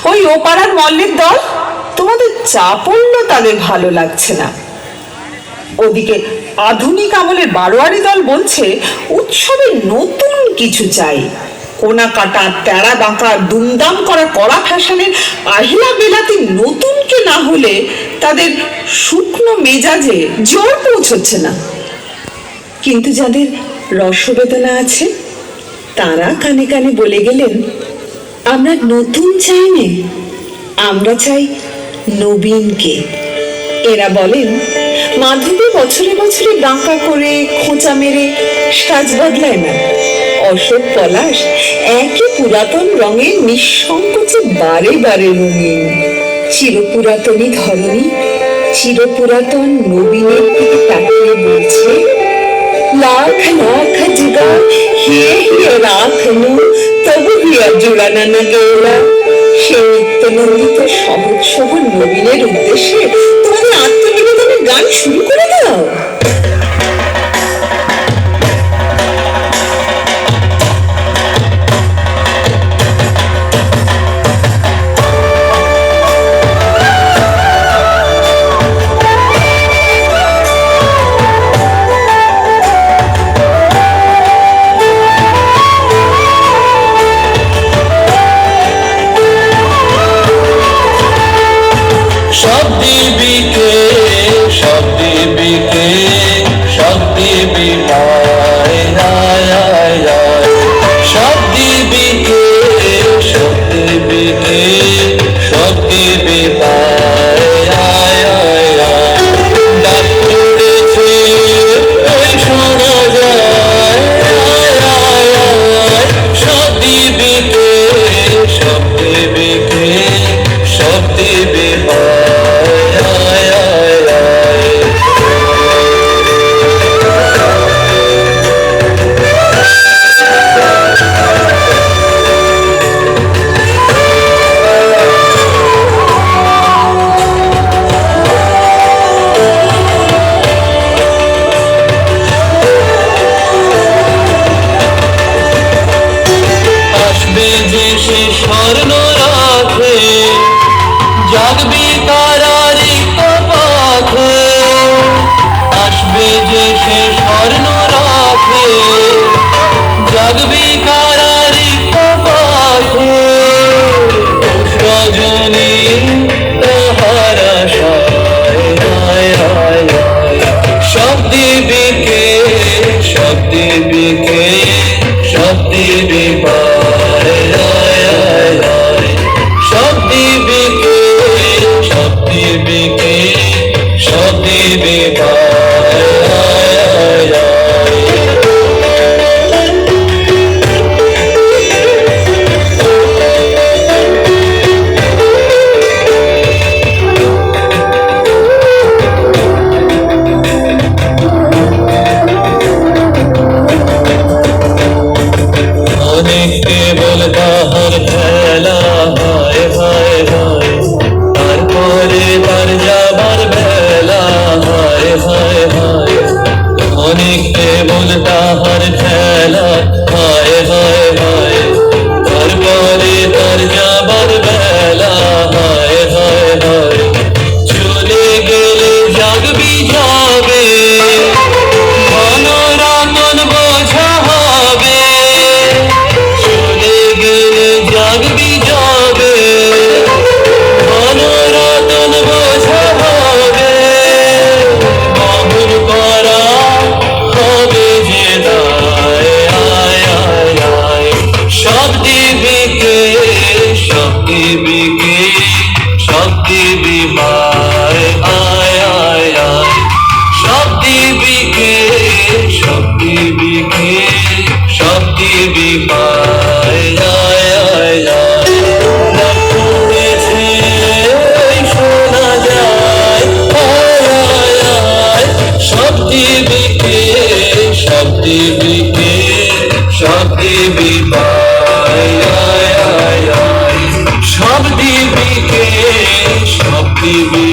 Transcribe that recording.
ওই ও পাড়ার মল্লের দল, তোমাদের চা পড়লো তাদের ভালো লাগছে না। ওদিকে আধুনিক আমলের বারোয়ারি দল বলছে উৎসবে নতুন কিছু চাই। কোনা কাটা, তেড়া বাঁকা, দুমদাম করা কড়া ফ্যাশনের আহিলা বেলাতে নতুনকে না হলে তাদের শুকনো মেজাজে জোর পৌঁছচ্ছে না। কিন্তু যাদের রসবেদনা আছে তারা কানে কানে বলে গেলেন, আমরা নতুন চাই নে, আমরা চাই নবীনকে। এরা বলেন, মাধবী বছরে বছরে বাঁকা করে খোঁচা মেরে সাজ বদলায় না। অশোক পলাশ একই পুরাতন রঙে নিঃসংকোচে বারে বারে রঙিন। চিরপুরাতনী ধরনী চিরপুরাতন নবীনের দিকে তাকিয়ে বলছে, লাখ লাখ जुगा হিয়ে হিয়ে রাখনু তবু হিয়া জোড়ানা না গেলা। সেই নিত্যনন্দিত সহজ সবল নবীনের উদ্দেশ্যে তোমাদের আত্মনিবেদনের গান শুরু করে দাও। সব দিবিকে সব দিবি